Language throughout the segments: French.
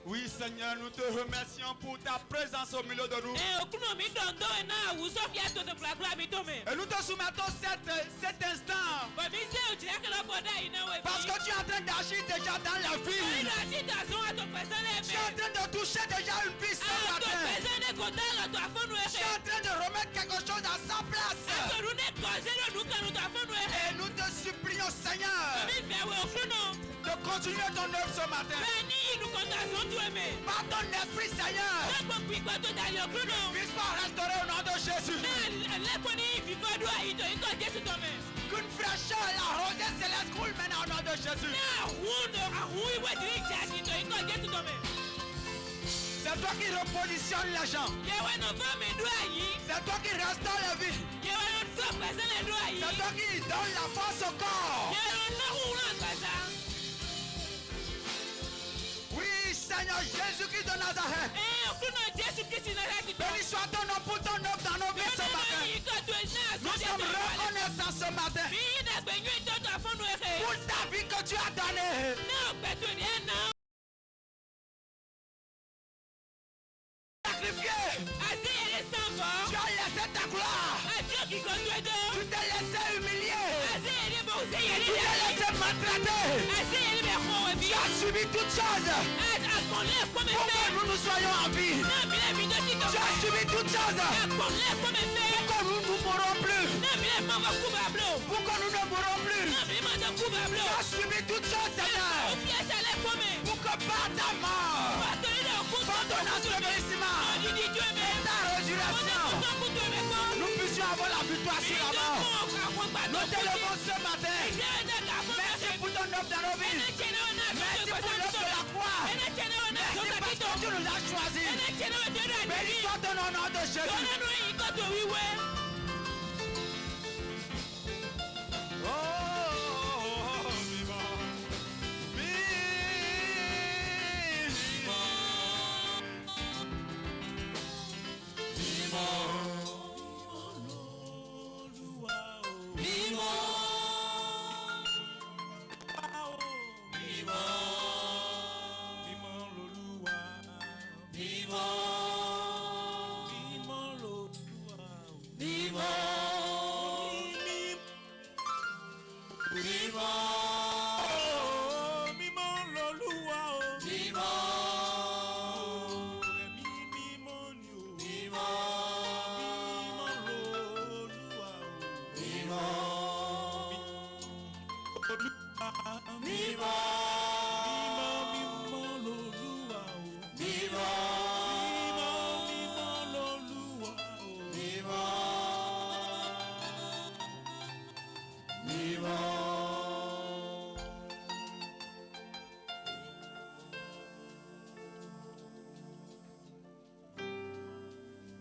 Oui, Seigneur, nous te remercions pour ta présence au milieu de nous. Et nous te soumettons cet instant. Parce que tu es en train d'agir déjà dans la vie. Tu es en train de toucher déjà une vie ce matin. Tu es en train de remettre quelque chose à sa place. Et nous te supplions, Seigneur, de continuer ton œuvre ce matin. Par ton esprit, Seigneur, puisse pas restaurer au nom de Jésus. Qu'une fraîcheur, la rosée céleste coule maintenant au nom de Jésus. C'est toi qui repositionne les gens. C'est toi qui restaure la vie. C'est toi qui donne la force au corps. Oui, Seigneur Jésus-Christ de Nazareth. Béni soit ton nom pour ton œuvre dans nos vies ce matin. Nous sommes reconnaissants ce matin pour ta vie que tu as donnée. Sacrifié. Tu as laissé ta gloire. Tu t'es laissé humilier. Tu t'es laissé maltraiter. Tu as subi toutes choses pour que nous soyons en vie. Tu as subi toutes choses pour que nous ne mourrons plus. Pour que nous ne mourrons plus. Tu as subi toutes choses, Seigneur, pour que par ta mort, par ton ensevelissement et ta résurrection, nous puissions avoir la victoire sur la mort. Nous t'élevons ce matin. Merci pour ton œuvre dans nos vies. Merci pour l'œuvre de la croix. Merci parce que tu nous as choisis. Béni soit ton nom de Jésus.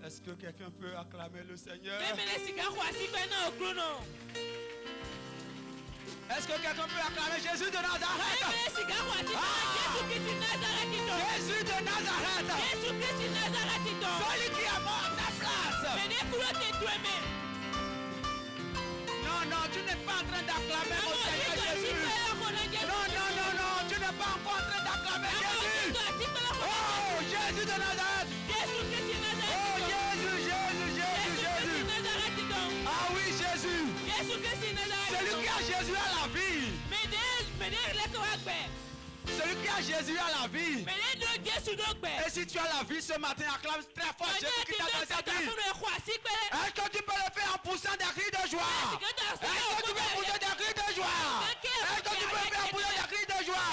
Est-ce que quelqu'un peut acclamer le Seigneur? Est-ce que quelqu'un peut acclamer Jésus de Nazareth? Jésus de Nazareth! Celui qui est mort à ta place! Non, non, tu n'es pas en train d'acclamer mon Seigneur Jésus! Non, non, non, non, tu n'es pas encore en train d'acclamer Jésus! Oh, Jésus de Nazareth! Oh, Jésus, Jésus, Jésus, Jésus! Ah oui, Jésus! Celui qui a Jésus à la vie! Celui qui a Jésus à la vie! Et si tu as la vie ce matin, acclame très fort Jésus qui t'a donné cette vie! Est-ce que tu peux le faire en poussant des cris de joie? Est-ce que tu peux pousser des cris de joie? Est-ce que tu peux faire pousser des cris de joie?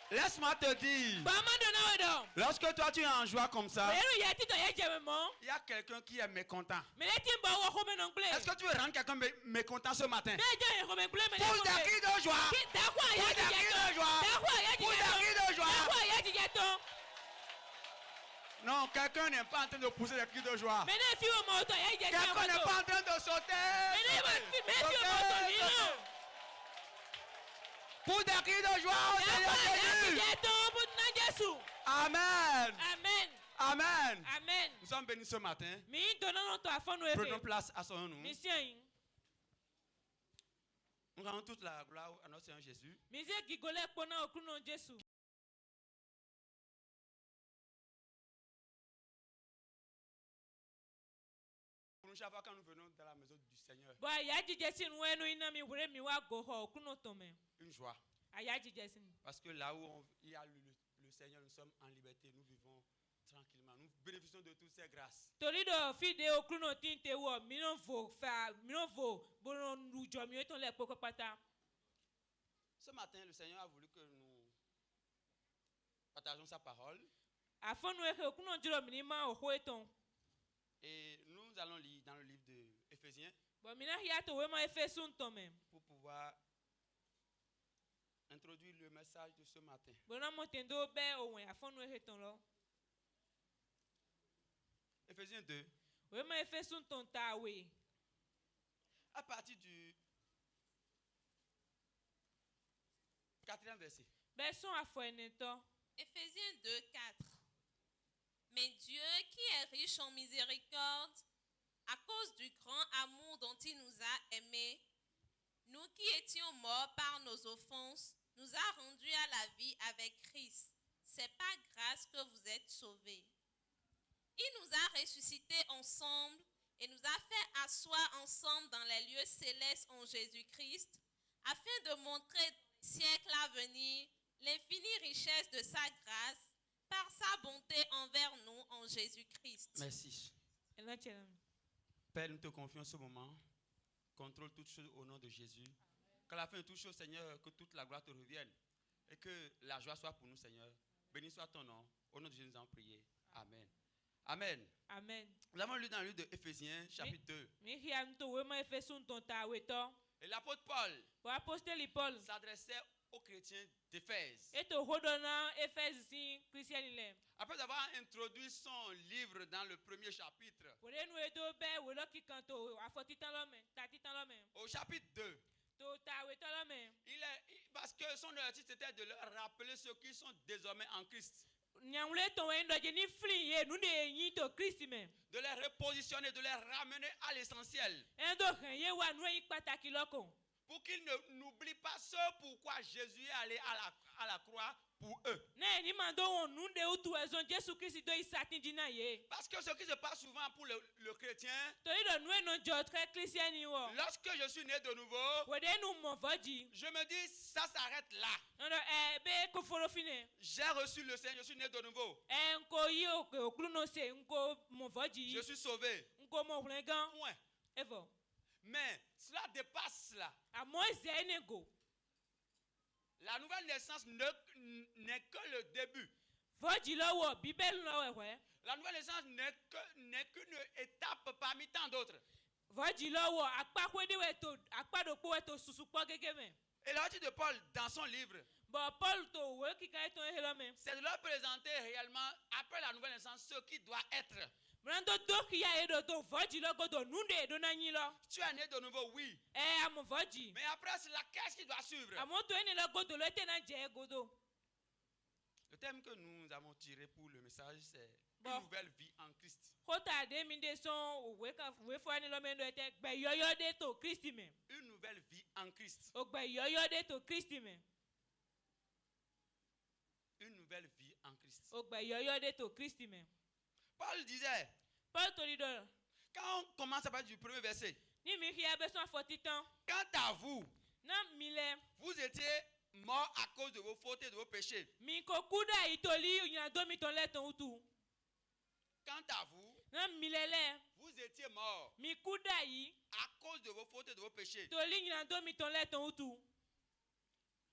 Laisse-moi te dire, lorsque toi tu es en joie comme ça, il y a quelqu'un qui est mécontent. Est-ce que tu veux rendre quelqu'un mécontent ce matin? Pousse des cris de joie. Pousse des cris de joie. Pousse des cris de joie. Non, quelqu'un n'est pas en train de pousser des cris de joie. Quelqu'un n'est pas en train de sauter. Pour des cris de joie au Seigneur Jésus. Amen. Amen. Amen. Amen. Nous sommes bénis ce matin. Prenons place, asseyons-nous. Nous rendons toute la gloire à notre Seigneur Jésus. chaque fois quand nous venons dans la maison du Seigneur, une joie. Parce que là où il y a le Seigneur, nous sommes en liberté, nous vivons tranquillement, nous bénéficions de toutes ces grâces. Ce matin, le Seigneur a voulu que nous partageons sa parole. Et nous allons lire dans le livre de Éphésiens pour pouvoir introduire le message de ce matin. Éphésiens 2, à partir du 4e verset. Éphésiens 2, 4. Mais Dieu, qui est riche en miséricorde, à cause du grand amour dont il nous a aimés, nous qui étions morts par nos offenses, nous a rendus à la vie avec Christ. C'est par grâce que vous êtes sauvés. Il nous a ressuscités ensemble et nous a fait asseoir ensemble dans les lieux célestes en Jésus-Christ, afin de montrer dans les siècles à venir l'infinie richesse de sa grâce par sa bonté envers nous en Jésus-Christ. Merci. Père, nous te confions ce moment. Contrôle toutes choses au nom de Jésus. Qu'à la fin de toutes choses, Seigneur, que toute la gloire te revienne. Et que la joie soit pour nous, Seigneur. Béni soit ton nom. Au nom de Jésus, nous avons prié. Amen. Amen. Amen. Nous avons lu dans le livre de Éphésiens, chapitre 2. Et l'apôtre Paul s'adressait aux chrétiens d'Éphèse. Après avoir introduit son livre dans le premier chapitre, au chapitre 2, parce que son objectif était de leur rappeler ceux qui sont désormais en Christ. De les repositionner, de les ramener à l'essentiel. Pour qu'ils n'oublient pas ce pourquoi Jésus est allé à la croix pour eux. Parce que ce qui se passe souvent pour le chrétien, lorsque je suis né de nouveau, je me dis ça s'arrête là. J'ai reçu le Seigneur, je suis né de nouveau. Je suis sauvé. Point. Mais cela dépasse cela. La nouvelle naissance n'est que le début. La nouvelle naissance n'est qu'une étape parmi tant d'autres. Et l'objectif de Paul dans son livre, c'est de leur présenter réellement, après la nouvelle naissance, ce qui doit être. Tu es né de nouveau, oui. Mais après cela, qu'est-ce qui doit suivre? Le thème que nous avons tiré pour le message, c'est une nouvelle vie en Christ. Une nouvelle vie en Christ. Une nouvelle vie en Christ. Paul disait, quand on commence à partir du premier verset, quant à vous, vous étiez morts à cause de vos fautes et de vos péchés. Quant à vous, vous étiez morts à cause de vos fautes et de vos péchés.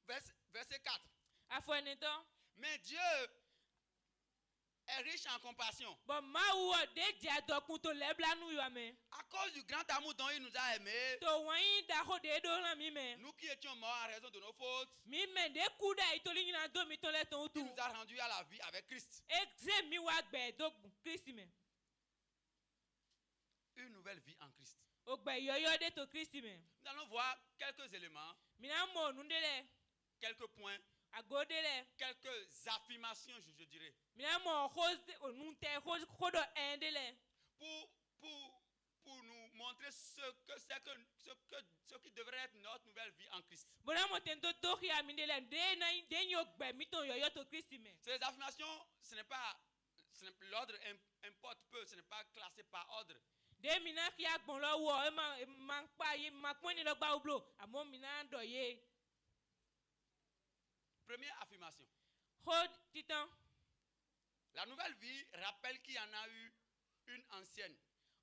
Verset 4. Mais Dieu est riche en compassion. À cause du grand amour dont il nous a aimés, nous qui étions morts en raison de nos fautes, il nous a rendus à la vie avec Christ. Une nouvelle vie en Christ. Nous allons voir quelques éléments, quelques points, quelques affirmations, je dirais, pour nous montrer ce qui devrait être notre nouvelle vie en Christ. Ces affirmations, l'ordre importe peu, ce n'est pas classé par ordre. Demina qui a bon là où man pas y ma point ni le bas au blo. À mon mina doye. Première affirmation. Hold titan. La nouvelle vie rappelle qu'il y en a eu une ancienne.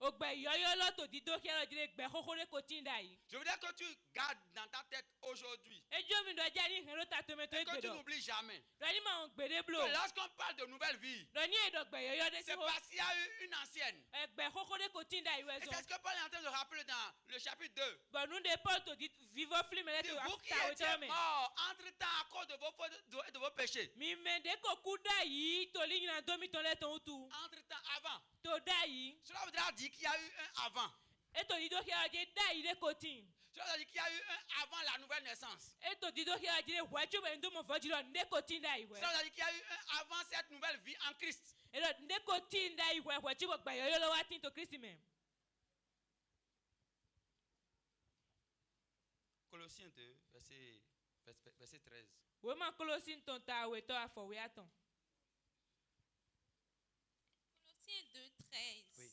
Ogbe yoyo lo to dido ki alo dire gbe kokore ko tinda yi. Je veux dire que tu gardes dans ta tête aujourd'hui. Ejo mi do ja ni hero ta tometo Et que tu igbedo. n'oublies jamais. Do ni ma on gbede blo. Que lorsqu'on parle de nouvelle vie, Do ni edo gbe yoyo de c'est si ho. parce qu'il y a eu une ancienne. Gbe kokore ko tinda yi Et wezo. c'est ce que Paul est en train de rappeler dans le chapitre 2. Bon nous de Paul to dit vivo film le to Vous qui afta étiez o tome. morts entre-temps à cause de vos fautes et de vos péchés. Mi me de ko kuda yi to li na do mi to le ton utu. Entre-temps, avant. To da yi. Cela voudra dire qu'il y a eu un avant. E to dido ki alo je da yi de ko tin. Cela veut dire qu'il y a eu un avant la nouvelle naissance. E to dido ki alo dire wacho be ndo mo fojiro nde ko tinda yi we. Cela veut dire qu'il y a eu un avant cette nouvelle vie en Christ. E do nde ko tinda yi we wacho bo gbe yoyo lo wa tin to Christ me. Colossiens 2, verset 13. We ma Colossiens ton ta we to afo we aton. Colossiens 2:13. Oui.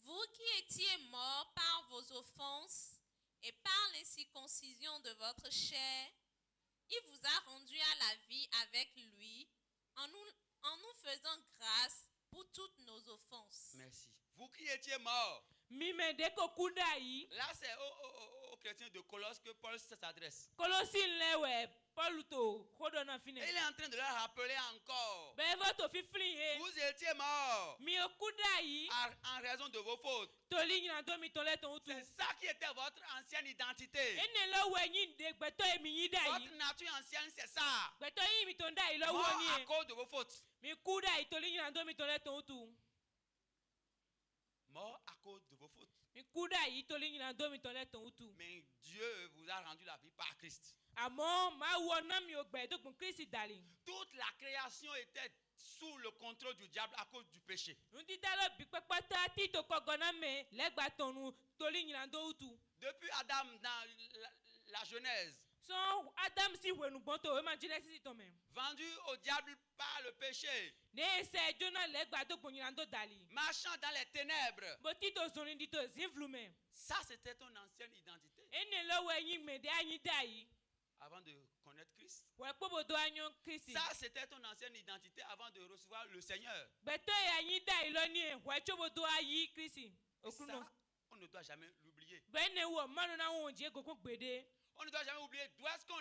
Vous qui étiez morts par vos offenses et par l'incirconcision de votre chair, il vous a rendus à la vie avec lui en nous faisant grâce pour toutes nos offenses. Merci. Vous qui étiez morts. Mi me de ko kuda yi. Là, c'est aux chrétiens de Colosse que Paul s'adresse. Colossiens le we Paul to kodo na fine. Et il est en train de leur rappeler encore. Be vo to fi flin he. Vous étiez morts Mi o kuda yi. en raison de vos fautes. To li na do mi to le ton utu. C'est ça qui était votre ancienne identité. Ene lo we yin de gbe to emi yin da Votre yi. nature ancienne, c'est ça. Gbe to yin mi ton da yi lo wo Mort ni à e. cause de vos fautes. Mi kuda yi to li na do mi to le ton utu. Mort à cause de vos fautes. Mi kuda yi to li na do mi to le ton utu. Mais Dieu vous a rendu la vie par Christ. Àmọ́ máa wọ náà mi ò gbẹ̀ dókun Kristi dàlí. Toute la création était sous le contrôle du diable à cause du péché. Ndídá ló bí pẹ́pẹ́tà tí tó kọ́ gọ́nà mẹ́ lẹ́gbàá tọ̀nù torí ìyìnà tó wùtù. Depuis Adam dans la Genèse, Sọ Ádámù sì wẹ̀nùgbọ́n tó wẹ́ máa Genesis tọ̀ mẹ́. vendu au diable par le péché, Ní ẹsẹ̀ ẹjọ́ náà lẹ́gbàá dókun ìyìnà tó dàlí. marchant dans les ténèbres. Bó títò zòrin di tó zínflu mẹ́. Ça, c'était ton ancienne identité Ẹni lọ́wọ́ ẹyin mẹ̀dẹ́ ẹyin dà yìí. avant de connaître Christ. Wẹ̀ kpọ́bọ̀dọ̀ ayọ̀ Kristi. Ça, c'était ton ancienne identité avant de recevoir le Seigneur. Gbẹ̀tọ́ ẹyin dà yìí lọ́ní ẹ̀ wẹ̀ kpọ́bọ̀dọ̀ ayé Kristi. Et ça, on ne doit jamais l'oublier. Bẹ́ẹ̀ni wọ̀ mọ́nu náà wọ̀n jẹ́ gògùn gbèdé. On ne doit jamais oublier d'où est-ce qu'on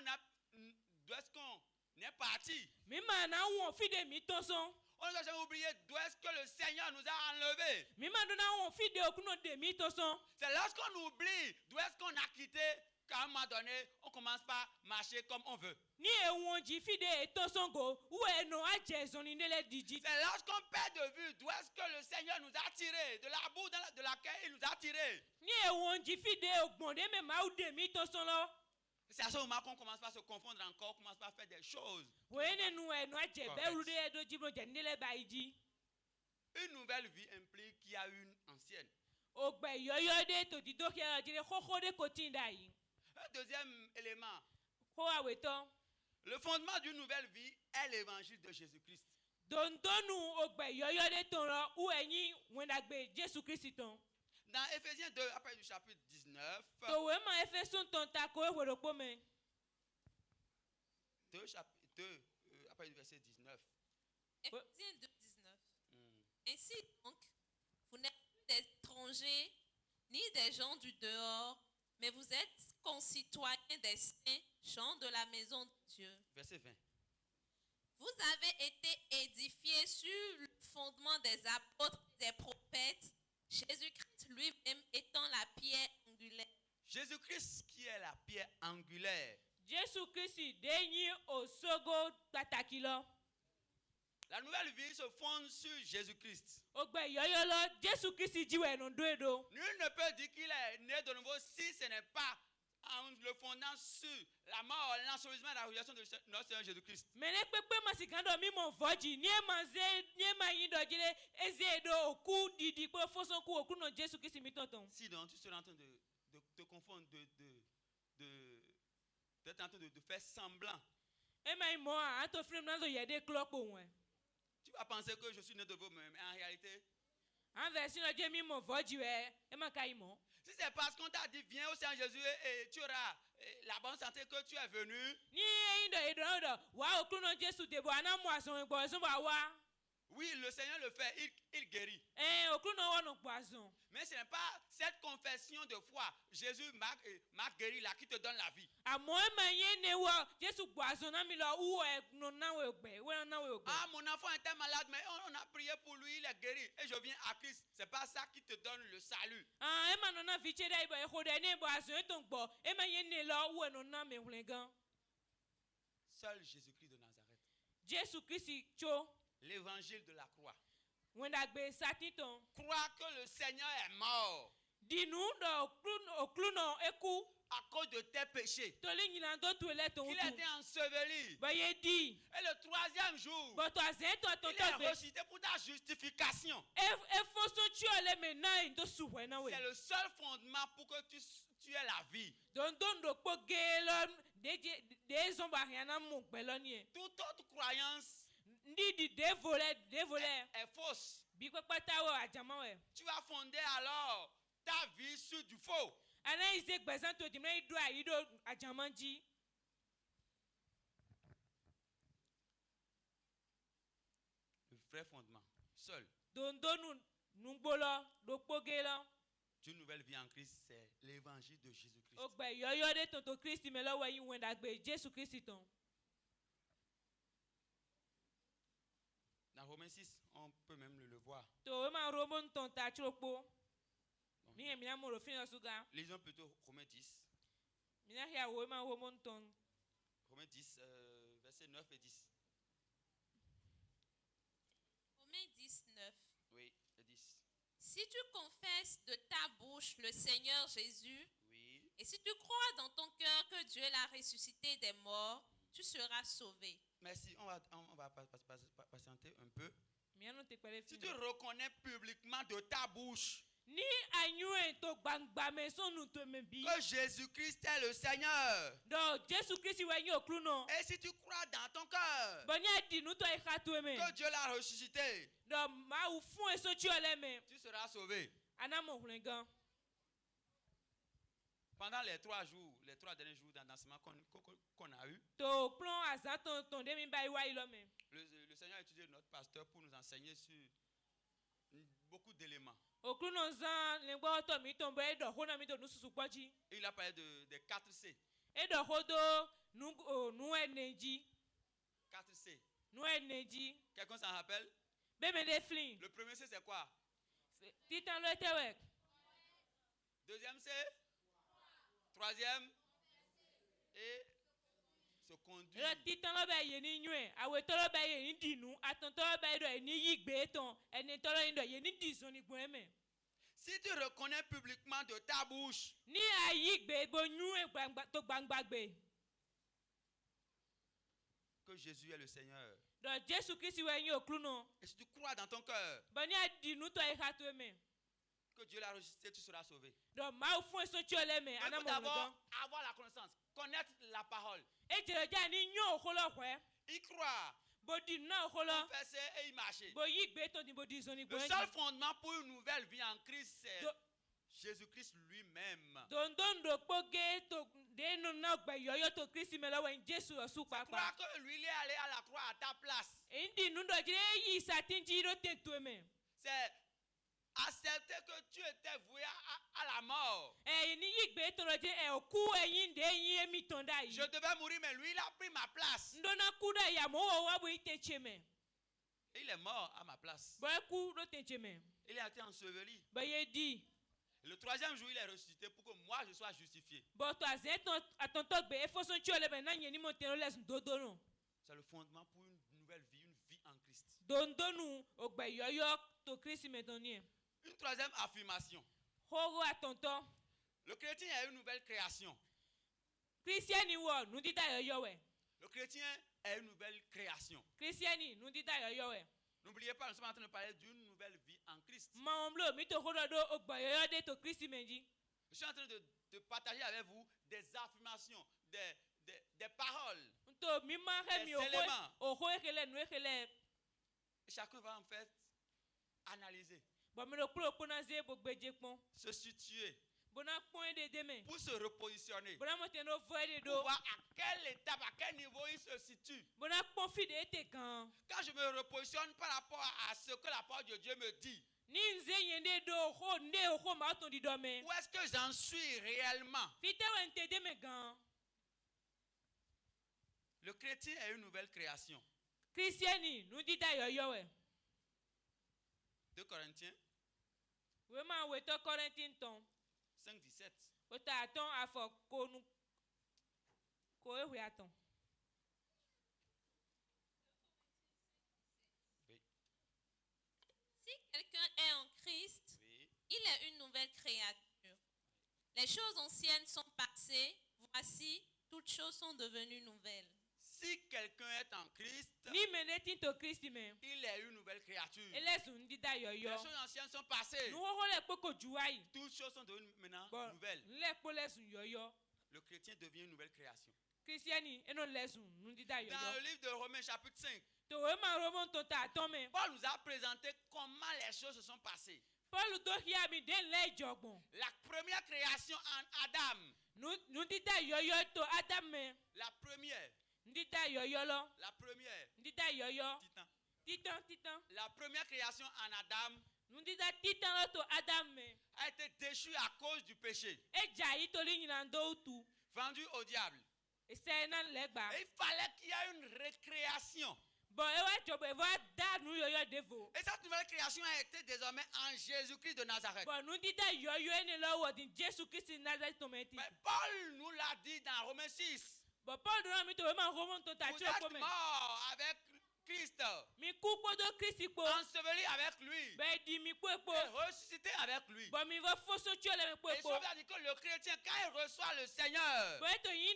est parti. Mi máa náà wọ̀n fídè mi tó sán. On ne doit jamais oublier d'où est-ce que le Seigneur nous a enlevés. Mi máa dún náà wọ̀n fídè òkúnnà dè mí tó sán. C'est lorsqu'on oublie d'où est-ce qu'on a quitté qu'à un moment donné, on commence par marcher comme on veut. Ní èwọ̀n jì fídè ètò sango wúwo ẹnu àjẹsùn ní nílẹ̀ dìjì. C'est lorsqu'on perd de vue d'où est-ce que le Seigneur nous a tirés, de la boue de laquelle il nous a tirés. Ní èwọ̀n jì fídè ògbọ̀ndé mẹ́ma ó dè mí tó sán lọ. C'est à ce moment qu'on commence par se confondre encore, on commence par faire des choses. Wòye nínú ẹnu àjẹ bẹ́ẹ̀ rúdé ẹ̀dọ́ jìbọn jẹ̀ nílẹ̀ báyìí jí. Une nouvelle vie implique qu'il y a une ancienne. Ògbẹ̀ yọ̀yọ̀ dé tòdì dókè ẹ̀rọ jìnnà kókó dé kò tí ń dà yìí. Un deuxième élément, Kó àwẹ̀ tán. le fondement d'une nouvelle vie est l'évangile de Jésus-Christ. Dòńdónù ògbẹ̀ yọ̀yọ̀ dé tó rọ wú ẹ̀yìn wẹ̀ndàgbé Jésù Kristi tán. Dans Éphésiens 2, après du chapitre 19, Tòwé máa ẹfẹ́ sún tán ta kó èwèrè pọ́ mẹ́. 2, après du verset 19. Éphésiens 2:19. Ainsi donc, vous n'êtes plus des étrangers ni des gens du dehors, mais vous êtes concitoyens des saints, gens de la maison de Dieu. Verset 20. Vous avez été édifiés sur le fondement des apôtres et des prophètes, Jésus-Christ lui-même étant la pierre angulaire. Jésus-Christ qui est la pierre angulaire. Jésù Kristi déyìn òṣogo pàtàkì lọ. La nouvelle vie se fonde sur Jésus-Christ. Ògbẹ̀ yọ̀yọ̀ lọ Jésù Kristi jíwẹ̀ ẹ̀nù dóèdó. Nul ne peut dire qu'il est né de nouveau si ce n'est pas en le fondant sur la mort, l'ensevelissement et la résurrection de notre Seigneur Jésus-Christ. Mene kpekpe ma si kan dɔ mi mɔ vɔdzi nie ma ze nie ma yin dɔ dzi le eze do oku didi kple fɔsɔn ku oku nɔ Jésù Kristi mi tɔntɔn. Si donc tu serais en train de te confondre, d'être en train de faire semblant, E ma yi mɔ a ato firim na do yɛ de klɔ kpo wɛ. tu vas penser que je suis né de nouveau, mais en réalité, En version de Dieu, mon vodu est ma caïmon. Si c'est parce qu'on t'a dit viens au Seigneur Jésus et tu auras la bonne santé que tu es venu, Ni indo wa okuno Jésus de bo ana moason egbozo ba wa. oui, le Seigneur le fait, il guérit. Okuno wono poison. Mais ce n'est pas cette confession de foi, Jésus m'a guéri là, qui te donne la vie. A mo manye ne wo Jésus poison na mi lo wo e no na we gbe, we na we gbe. Ah, mon enfant était malade, mais on a prié pour lui, il est guéri. Et je viens à Christ. Ce n'est pas ça qui te donne le salut. Ah, e ma no na fiche dai ba e ko de ne poison e ton gbo, e ma ye ne lo wo no na me hlengan. Seul Jésus-Christ de Nazareth. Jésus Christ cho. L'évangile de la croix. When da gbe satiton. Croire que le Seigneur est mort Di nu do okluno eku. à cause de tes péchés. Toli nyina do tu ele ton Il tu. a été enseveli. Ba ye di. Et le troisième jour, Bo to azen to il est ressuscité pour ta justification. E foso tu ole me na ndo suwe na we. C'est le seul fondement pour que tu aies la vie. Don do po gelo de zomba riana mo gbelo ni e. Toute autre croyance Ndi di de voler. est fausse. Bi ko pata wo ajama we. Tu vas fonder alors ta vie sur du faux. Ana ise gbezan to di me do ayido ajama ji. Le vrai fondement, seul, Don nu gbolo do po gelo. d'une nouvelle vie en Christ, c'est l'évangile de Jésus-Christ. O gbe yoyo de tonto Christ me lo we yin wen da gbe Jésus Christ ton. Dans Romains 6, on peut même le voir. To we ma romon ton ta chropo. Mi e mi na mo ro fin osuga. Lisons plutôt Romains 10. Mi na hia we ma romon ton. Romains 10, versets 9 et 10. Romains 10, 9. Oui, et 10. Si tu confesses de ta bouche le Seigneur Jésus, Oui. et si tu crois dans ton cœur que Dieu l'a ressuscité des morts, tu seras sauvé. Merci, on va patienter un peu. Mi anu te pele Si fin. tu reconnais publiquement de ta bouche Ni anyue to gbangba me so nu to me bi. que Jésus-Christ est le Seigneur, Do Jésus Christ we yin oklu no. et si tu crois dans ton cœur Bo nya di nu to e khatu me. que Dieu l'a ressuscité, Do ma u fun eso ti ole me. tu seras sauvé. Ana mo hlengan. Pendant les 3 derniers jours d'enseignement qu'on a eu, To plan azan ton de mi ba iwa ilo me. le Seigneur a utilisé notre pasteur pour nous enseigner sur beaucoup d'éléments. Oklu no zan le gbo to mi ton bo e do ho na mi do nu susu poji. Et il a parlé des 4 C. E do ho do nu energy. 4 C. Nu energy. Quelqu'un s'en rappelle? Be me de flin. Le premier C, c'est quoi? Titan lo tewek. Deuxième C? Troisième? Et se conduire. Lo titan lo ba ye ni nyue, awe to lo ba ye ni dinu, aton to lo ba ye do ni yigbe ton, eni to lo yin do ye ni dizon ni gbo me. Si tu reconnais publiquement de ta bouche Ni ayigbe gbo nyue gbangba to gbangba gbe. que Jésus est le Seigneur, Do Jésus Christ we yin oklu no. et si tu crois dans ton cœur Bo ni adinu to e khatu me. que Dieu l'a ressuscité, tu seras sauvé. Do ma fun eso ti ole me, Il ana faut mo d'abord ngan. avoir la connaissance, connaître la parole, E jere ja ni nyo okolo hwe. y croire, Bo di na okolo. confesser et y marcher. Bo yigbe to ni bo dizon ni gbo. Le seul fondement pour une nouvelle vie en Christ, c'est Do- Jésus-Christ lui-même. Don do poge to de no na gbe yoyo to Christ me lo we Jésus osu Croire papa. que lui il est allé à la croix à ta place. Indi nu do jere yi satinji ro tentu me. C'est accepter que tu étais voué à la mort. Ni yigbe to ro je e oku eyin de yin emi ton da yi. Je devais mourir, mais lui, il a pris ma place. Ndo na ku da ya mo wo wa bo itenche me. Il est mort à ma place. Bo e ku ro tenche me. Il a été enseveli. Bo ye di. Le 3e jour, il est ressuscité pour que moi, je sois justifié. Bo to azeton atonto gbe e foson chi ole be na yen ni mo ten les dodo no. C'est le fondement pour une nouvelle vie, une vie en Christ. Dondo nu ogbe yoyo to Christ me ton ni. Une 3e affirmation. Horo atonto. Le chrétien est une nouvelle création. Christiani wo nu dida yoyo we. Le chrétien est une nouvelle création. Christiani nu dida yoyo we. N'oubliez pas, nous sommes en train de parler d'une nouvelle vie en Christ. Ma omlo mi to horo do ogbe yoyo de to Christ menji. Je suis en train de partager avec vous des affirmations, des paroles. To mi ma he mi Des éléments. oho ekele nu ekele. Et chacun va en fait analyser. se situer, pour pour se repositionner, pour voir voir à quelle étape, à quel niveau il se situe. Quand je me repositionne par rapport à ce que la parole de Dieu me dit, où est-ce que j'en suis réellement? Le chrétien est une nouvelle création. 2 Corinthiens 5:17. Oui. Si quelqu'un est en Christ, Oui. il est une nouvelle créature. Les choses anciennes sont passées, voici, toutes choses sont devenues nouvelles. Si quelqu'un est en Christ, il est une nouvelle créature. Les choses anciennes sont passées. Toutes choses sont devenues maintenant nouvelles. Le chrétien devient une nouvelle création. Dans le livre de Romains chapitre 5, Paul nous a présenté comment les choses se sont passées. La première création en Adam. La première. Titan. La première création en Adam a été déchue à cause du péché. Vendu au diable. Et il fallait qu'il y ait une récréation. Et cette nouvelle création a été désormais en Jésus-Christ de Nazareth. Mais Paul nous l'a dit dans Romains 6. Vous êtes morts avec Christ, enseveli avec lui, et ressuscité avec lui. Et je veux dire que le chrétien, quand il reçoit le Seigneur, quand il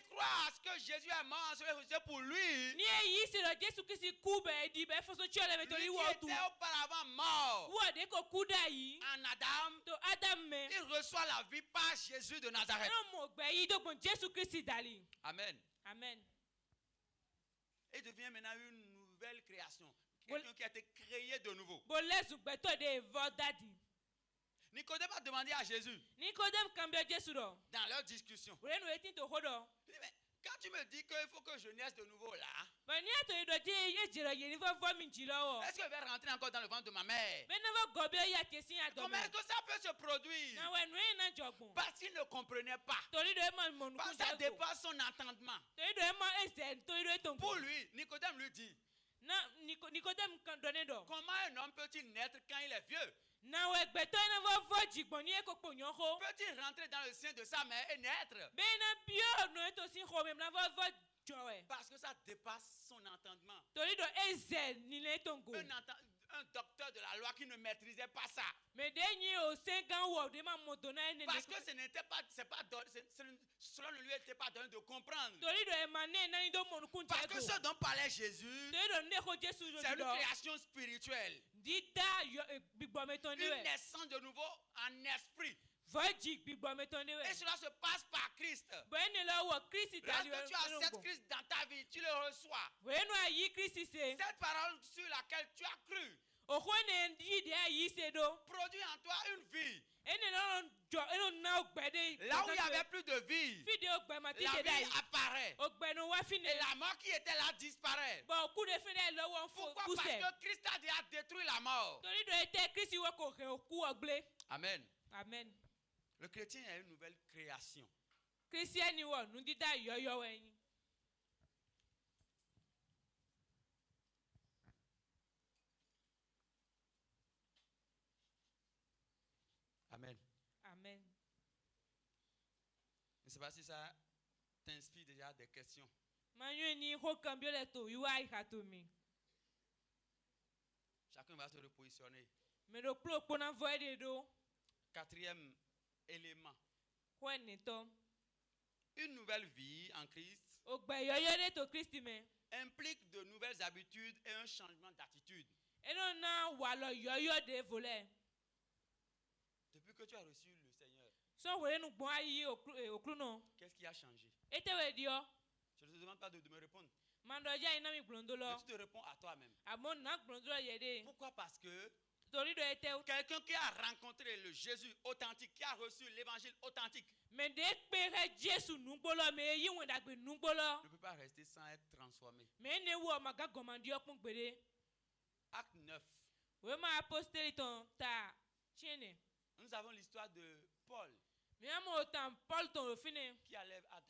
croit à ce que Jésus est mort, enseveli pour lui, lui qui était auparavant mort en Adam, il reçoit la vie par Jésus de Nazareth. Amen. Il devient maintenant une nouvelle création. Quelqu'un qui a été créé de nouveau. Nicodème a demandé à Jésus, dans leur discussion, il dit, mais quand tu me dis qu'il faut que je naisse de nouveau là, est-ce que je vais rentrer encore dans le ventre de ma mère? Comment est-ce que ça peut se produire? Parce qu'il ne comprenait pas. Parce que ça dépasse son entendement. Pour lui, Nicodème lui dit, comment un homme peut-il naître quand il est vieux? Peut-il rentrer dans le sein de sa mère et naître? Parce que ça dépasse son entendement. Un docteur de la loi qui ne maîtrisait pas ça. Parce que cela ne lui était pas donné de comprendre. Parce que ce dont parlait Jésus, c'est une création spirituelle. Une naissance de nouveau en esprit. Et cela se passe par Christ. Lorsque tu acceptes Christ dans ta vie, tu le reçois. Cette parole sur laquelle tu as cru produit en toi une vie. Là où il n'y avait plus de vie, la vie apparaît. Et la mort qui était là disparaît. Pourquoi? Parce que Christ a déjà détruit la mort. Amen. Le chrétien est une nouvelle création. Amen. Je ne sais pas si ça t'inspire déjà des questions. Chacun va se repositionner. Quatrième élément. Une nouvelle vie en Christ implique de nouvelles habitudes et un changement d'attitude. Depuis que tu as reçu le Seigneur, qu'est-ce qui a changé? Je ne te demande pas de me répondre. Mais tu te réponds à toi-même. Pourquoi? Parce que quelqu'un qui a rencontré le Jésus authentique, qui a reçu l'évangile authentique, ne peut pas rester sans être transformé. Acte 9. Nous avons l'histoire de Paul qui allait à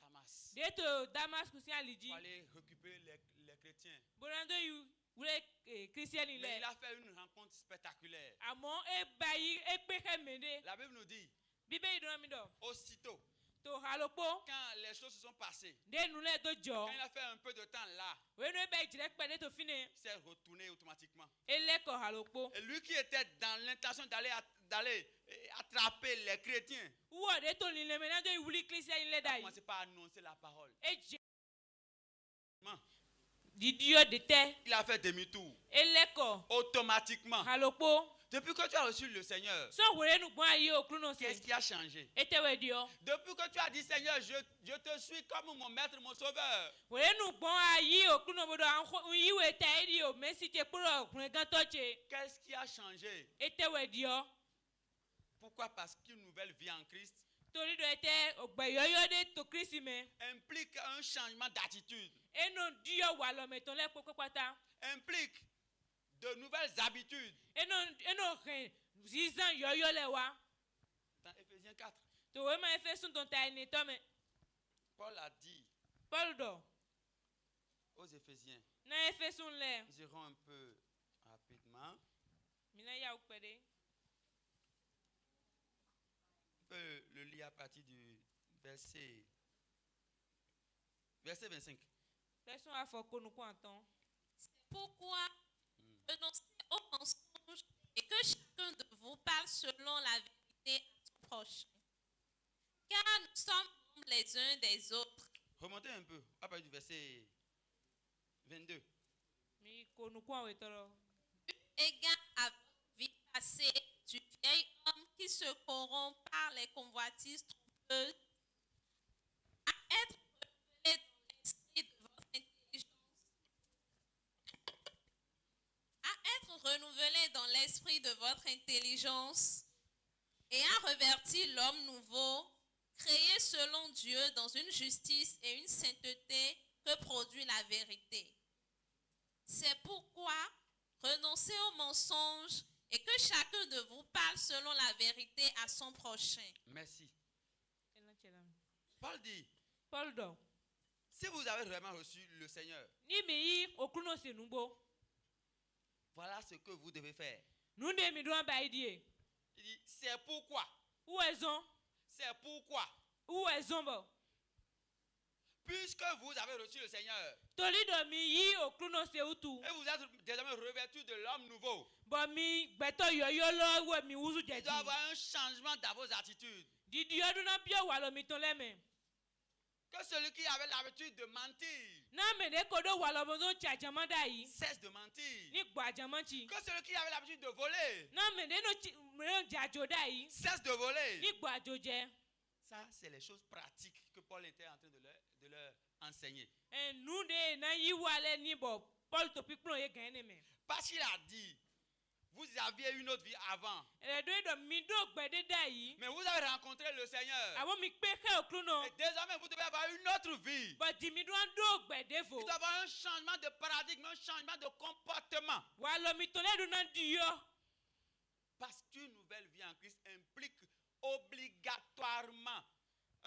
Damas pour aller récupérer les chrétiens. Mais il a fait une rencontre spectaculaire. La Bible nous dit, aussitôt, quand les choses se sont passées, quand il a fait un peu de temps là, il s'est retourné automatiquement. Et lui qui était dans l'intention d'aller attraper les chrétiens, il a commencé par annoncer la parole. Il a fait demi-tour automatiquement. Depuis que tu as reçu le Seigneur, qu'est-ce qui a changé? Depuis que tu as dit, Seigneur, je te suis comme mon maître, mon sauveur, qu'est-ce qui a changé? Pourquoi? Parce qu'une nouvelle vie en Christ implique un changement d'attitude, implique de nouvelles habitudes. Dans Éphésiens 4, Paul a dit aux Éphésiens, nous irons un peu rapidement. On peut le lire à partir du verset 25. C'est pourquoi renoncez aux mensonges et que chacun de vous parle selon la vérité à son prochain. Car nous sommes membres les uns des autres. Remontez un peu à partir du verset 22. Égard à votre vie passée du vieil homme qui se corrompt par les convoitises trompeuses, à être renouvelé dans l'esprit de votre intelligence et à revêtir l'homme nouveau, créé selon Dieu dans une justice et une sainteté que produit la vérité. C'est pourquoi renoncez aux mensonges et que chacun de vous parle selon la vérité à son prochain. Merci. Paul dit, si vous avez vraiment reçu le Seigneur, voilà ce que vous devez faire. Il dit, c'est pourquoi. C'est pourquoi. Puisque vous avez reçu le Seigneur, et vous êtes désormais revêtus de l'homme nouveau, il doit y avoir un changement dans vos attitudes. Que celui qui avait l'habitude de mentir cesse de mentir. Que celui qui avait l'habitude de voler cesse de voler. Ça, c'est les choses pratiques que Paul était en train de leur enseigner. Parce qu'il a dit, vous aviez une autre vie avant, mais vous avez rencontré le Seigneur. Et désormais, vous devez avoir une autre vie. Il doit y avoir un changement de paradigme, un changement de comportement. Parce qu'une nouvelle vie en Christ implique obligatoirement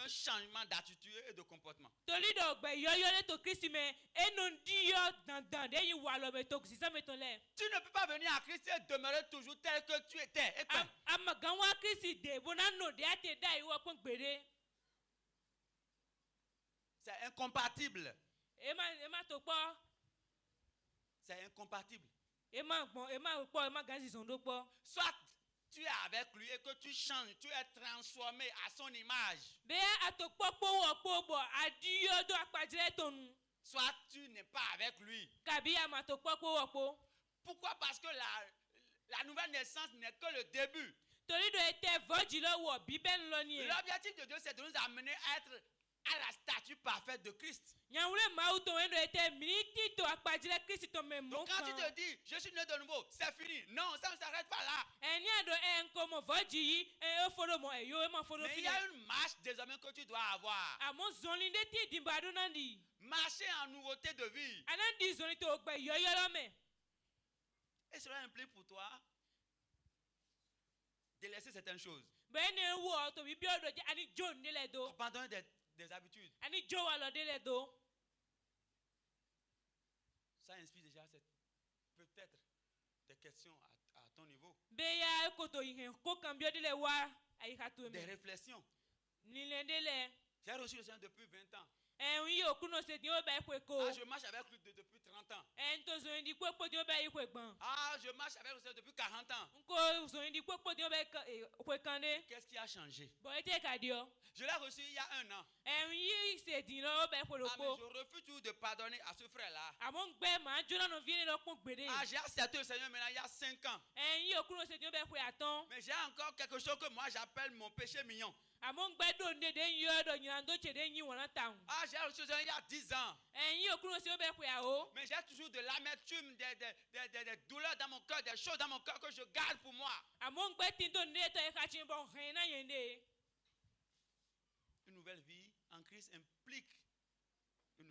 un changement d'attitude et de comportement. Tu ne peux pas venir à Christ et demeurer toujours tel que tu étais. C'est incompatible. C'est incompatible. Soit tu es avec lui et que tu changes, tu es transformé à son image. Soit tu n'es pas avec lui. Pourquoi? Parce que la nouvelle naissance n'est que le début. L'objectif de Dieu, c'est de nous amener à être à la statue parfaite de Christ. Donc quand tu te dis, je suis né de nouveau, c'est fini. Non, ça ne s'arrête pas là. Mais il y a une marche désormais que tu dois avoir. Marcher en nouveauté de vie. Et cela implique pour toi de laisser certaines choses. Abandonner des habitudes. Ça inspire déjà peut-être des questions à ton niveau. Des réflexions. J'ai reçu le Seigneur depuis 20 ans. Je marche avec lui depuis 30 ans. Je marche avec le Seigneur depuis 40 ans. Qu'est-ce qui a changé? Je l'ai reçu il y a 1 an. Mais je refuse toujours de pardonner à ce frère-là. J'ai accepté le Seigneur maintenant il y a 5 ans. Mais j'ai encore quelque chose que moi j'appelle mon péché mignon. J'ai reçu le Seigneur il y a 10 ans. Mais j'ai toujours de l'amertume, des douleurs dans mon cœur, des choses dans mon cœur que je garde pour moi. Une nouvelle vie en Christ implique de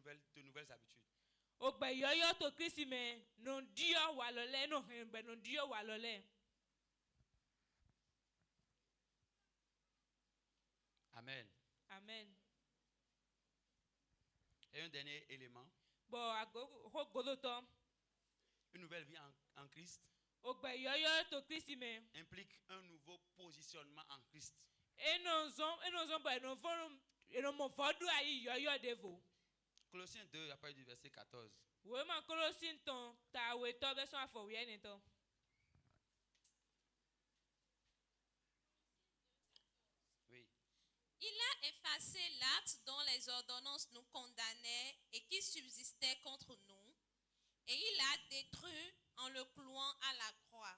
nouvelles habitudes. Amen. Amen. Et un dernier élément. Une nouvelle vie en Christ implique un nouveau positionnement en Christ. Colossiens 2, à partir du verset 14. Oui. Il a effacé l'acte dont les ordonnances nous condamnaient et qui subsistait contre nous, et il l'a détruit en le clouant à la croix.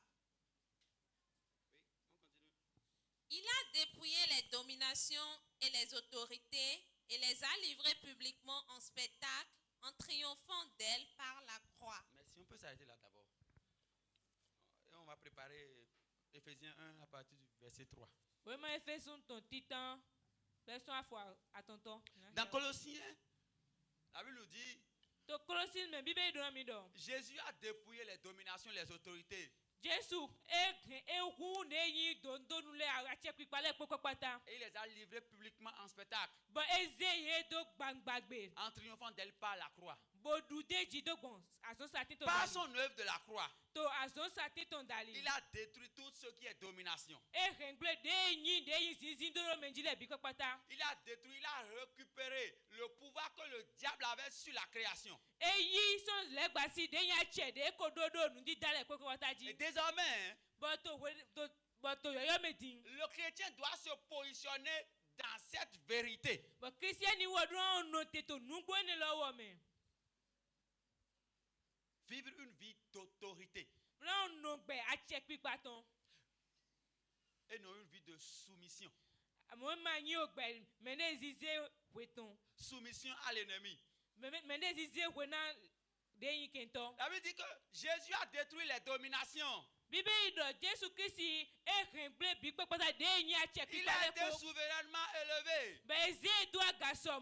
Il a dépouillé les dominations et les autorités et les a livrées publiquement en spectacle en triomphant d'elles par la croix. Merci, on peut s'arrêter là d'abord. Et on va préparer Éphésiens 1 à partir du verset 3. Dans Colossiens, la Bible nous dit Jésus a dépouillé les dominations, les autorités. Et il les a livrés publiquement en spectacle. En triomphant d'elle par la croix. Par son œuvre de la croix. Il a détruit tout ce qui est domination. Il a détruit, il a récupéré le pouvoir que le diable avait sur la création. Et désormais, le chrétien doit se positionner dans cette vérité. Vivre une vie d'autorité. Et non une vie de soumission. Soumission à l'ennemi. La Bible dit que Jésus a détruit les dominations. Il a été souverainement élevé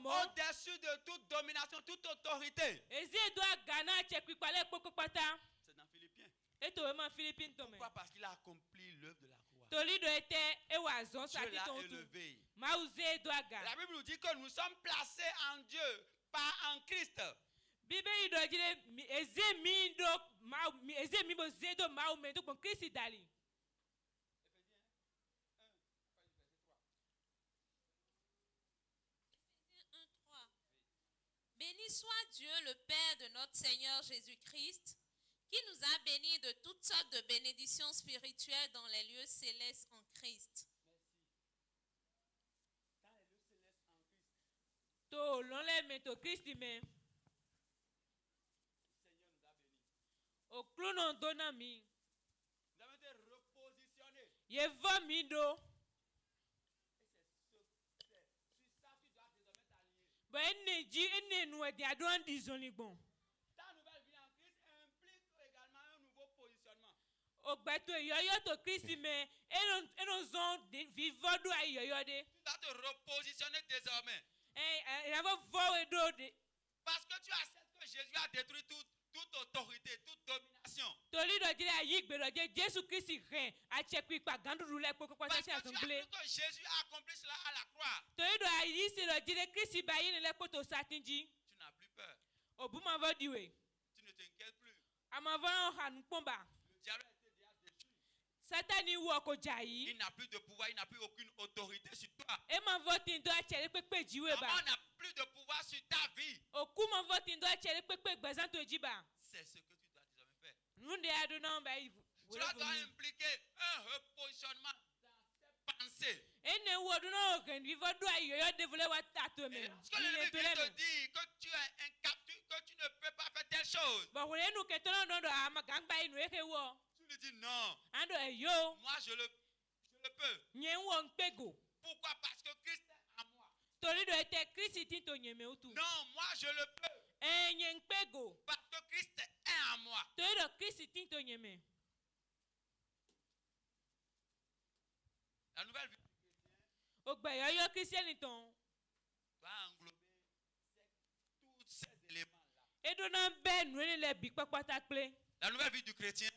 au-dessus de toute domination, toute autorité. C'est dans Philippiens. Pourquoi? Parce qu'il a accompli l'œuvre de la croix. Dieu l'a élevé. La Bible nous dit que nous sommes placés en Dieu, pas en Christ. Béni soit Dieu, le Père de notre Seigneur Jésus-Christ, qui nous a bénis de toutes sortes de bénédictions spirituelles dans les lieux célestes en Christ. Nous avons été repositionnés. Et c'est sur ça que tu dois désormais t'aligner. Ta nouvelle vie en Christ implique également un nouveau positionnement. Tu dois te repositionner désormais. Parce que tu acceptes que Jésus a détruit toute autorité, toute domination. Parce que tu as vu que Jésus a accompli cela à la croix. Tu n'as plus peur. Tu ne t'inquiètes plus. Le diable a été déjà détruit. Il n'a plus de pouvoir, il n'a plus aucune autorité sur toi. Maman n'a plus de pouvoir sur ta vie. C'est ce que tu dois désormais faire. Cela doit impliquer un repositionnement dans tes pensées. Est-ce que le Bible te dit que tu es incapable, que tu ne peux pas faire telle chose? Tu lui dis non. Moi je le peux. Pourquoi? Parce que Christ est en moi. Non, moi je le peux. Parce que Christ est en moi. La nouvelle vie chrétienne doit englober tous ces éléments-là. La nouvelle vie du chrétien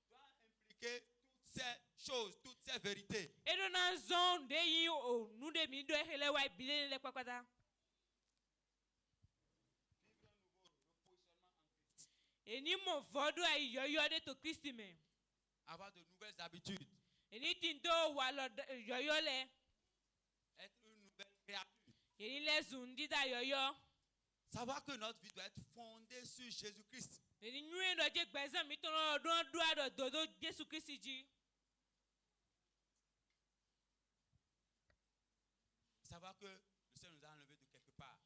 doit impliquer toutes ces choses, toutes ces vérités. Avoir de nouvelles habitudes. Être une nouvelle créature. Savoir que notre vie doit être fondée sur Jésus-Christ. Savoir que le Seigneur nous a enlevés de quelque part.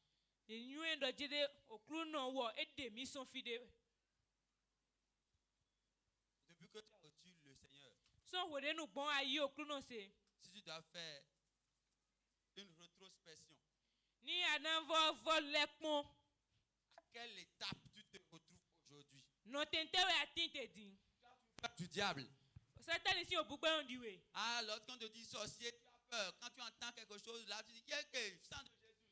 Depuis que tu as reçu le Seigneur, si tu dois faire une rétrospection, à quelle étape tu te retrouves aujourd'hui? Du diable. Ah, lorsqu'on te dit sorcier, tu as peur. Quand tu entends quelque chose là, tu dis sang de Jésus.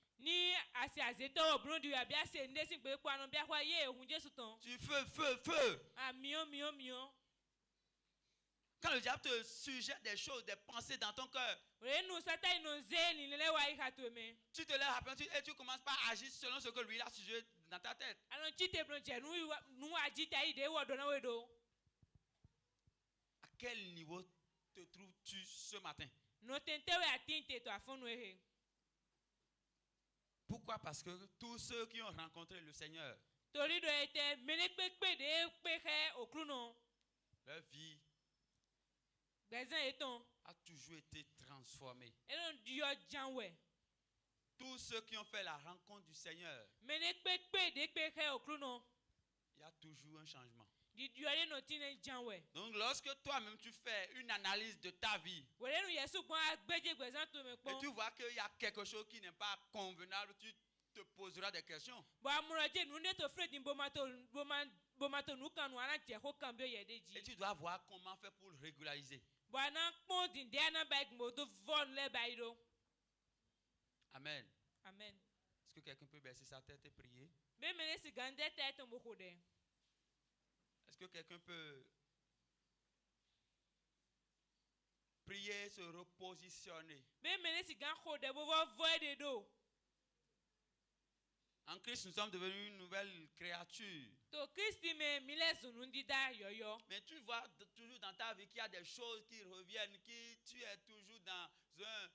Tu feu. Quand le diable te suggère des choses, des pensées dans ton cœur, tu te lèves après et tu commences par agir selon ce que lui a suggéré dans ta tête. À quel niveau te trouves-tu ce matin? Pourquoi? Parce que tous ceux qui ont rencontré le Seigneur, leur vie a toujours été transformée. Tous ceux qui ont fait la rencontre du Seigneur, il y a toujours un changement. Donc lorsque toi-même tu fais une analyse de ta vie et tu vois qu'il y a quelque chose qui n'est pas convenable, tu te poseras des questions. Et tu dois voir comment faire pour le régulariser. Amen. Est-ce que quelqu'un peut baisser sa tête et prier? Est-ce que quelqu'un peut prier, se repositionner? En Christ, nous sommes devenus une nouvelle créature. Mais tu vois toujours dans ta vie qu'il y a des choses qui reviennent, tu es toujours dans un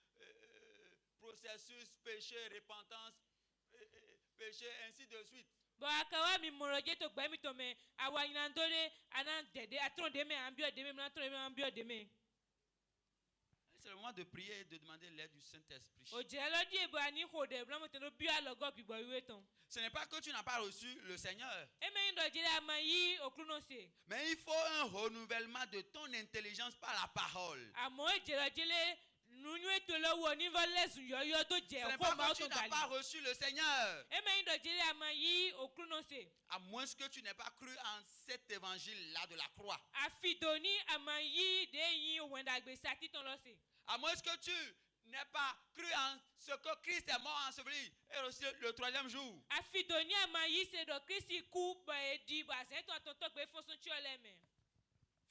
processus péché, repentance, péché, ainsi de suite. C'est le moment de prier et de demander l'aide du Saint-Esprit. Ce n'est pas que tu n'as pas reçu le Seigneur, mais il faut un renouvellement de ton intelligence par la parole. Ce n'est pas que tu n'as pas reçu le Seigneur. À moins que tu n'aies pas cru en cet évangile-là de la croix. À moins que tu n'aies pas cru en ce que Christ est mort enseveli et aussi le troisième jour.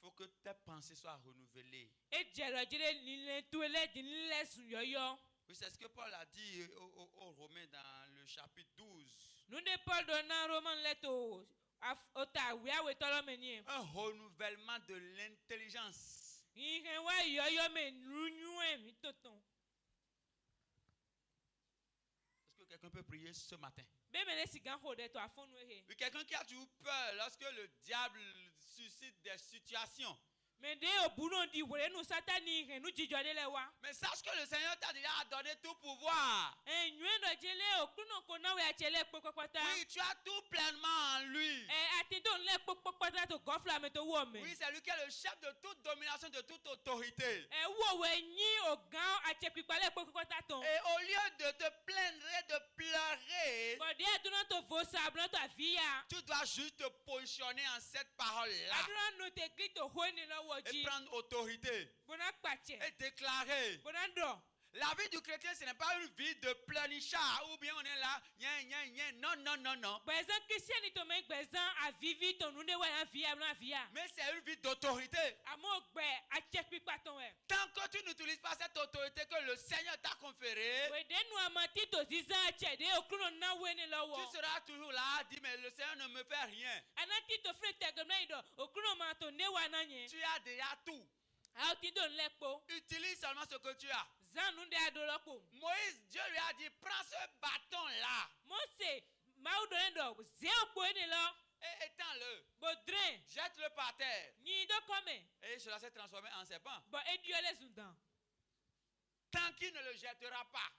Il faut que tes pensées soient renouvelées. Oui, c'est ce que Paul a dit aux Romains dans le chapitre 12. Un renouvellement de l'intelligence. Est-ce que quelqu'un peut prier ce matin? Oui, quelqu'un qui a toujours peur lorsque le diable suscite des situations. Mais sache que le Seigneur t'a déjà donné tout pouvoir. Oui, tu as tout pleinement en lui. Oui, c'est lui qui est le chef de toute domination, de toute autorité. Et au lieu de te plaindre et de pleurer, tu dois juste te positionner en cette parole-là. Et prendre autorité. Et déclarer. La vie du chrétien, ce n'est pas une vie de pleurnichard ou bien on est là, non, non, non, non. Mais c'est une vie d'autorité. Tant que tu n'utilises pas cette autorité que le Seigneur t'a conférée, tu seras toujours là à dire, mais le Seigneur ne me fait rien. Tu as déjà tout. Utilise seulement ce que tu as. Moïse, Dieu lui a dit, prends ce bâton-là. Et étends-le. Jette-le par terre. Et cela s'est transformé en serpent. Tant qu'il ne le jettera pas,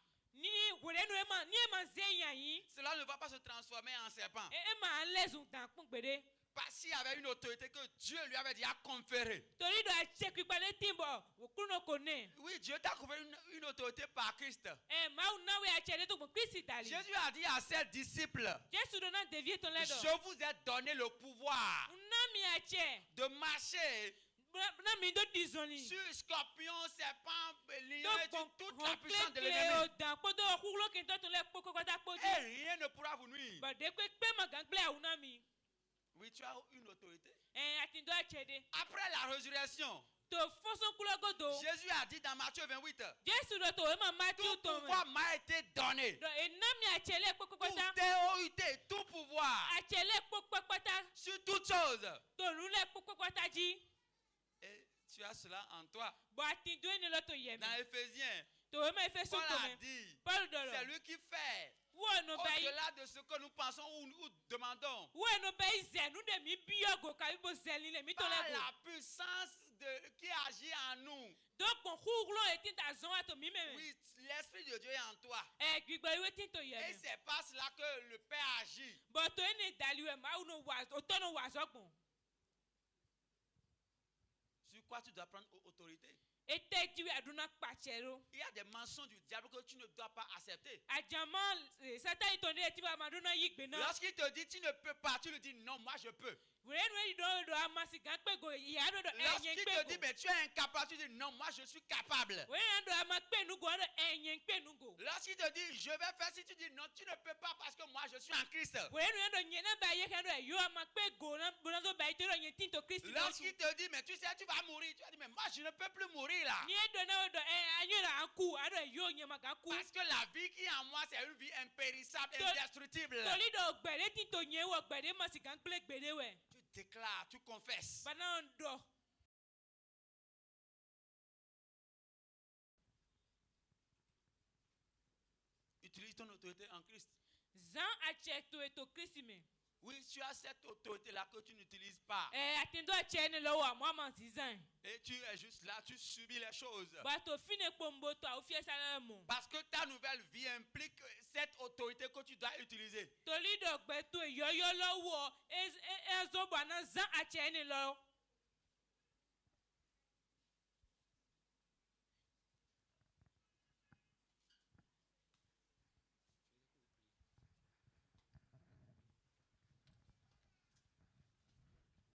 cela ne va pas se transformer en serpent. Parce qu'il y avait une autorité que Dieu lui avait déjà conférée. Oui, Dieu t'a conféré une autorité par Christ. Jésus a dit à ses disciples, je vous ai donné le pouvoir de marcher sur scorpions, serpents, lions et toute la puissance de l'ennemi. Et rien ne pourra vous nuire. Oui, tu as une autorité. Après la résurrection, Jésus a dit dans Matthieu 28, tout pouvoir m'a été donné. Autorité, tout pouvoir sur toutes choses. Et tu as cela en toi. Dans Éphésiens, Paul a dit, c'est lui qui fait au-delà de ce que nous pensons ou nous demandons. Par la puissance qui agit en nous. Oui, l'Esprit de Dieu est en toi. Et c'est pas cela que le Père agit. Sur quoi tu dois prendre autorité? Il y a des mensonges du diable que tu ne dois pas accepter. Lorsqu'il te dit tu ne peux pas, tu lui dis non, moi je peux. Lorsqu'il te dit mais tu es incapable, tu dis non, moi je suis capable. Lorsqu'il te dit je vais faire, si tu dis non, tu ne peux pas parce que moi je suis en Christ. Lorsqu'il te dit mais tu sais tu vas mourir, tu vas dire mais moi je ne peux plus mourir là. Parce que la vie qui est en moi c'est une vie impérissable, indestructible. Tu déclares, tu confesses. Utilise ton autorité en Christ. Oui, tu as cette autorité-là que tu n'utilises pas. Et tu es juste là, tu subis les choses. Parce que ta nouvelle vie implique cette autorité que tu dois utiliser.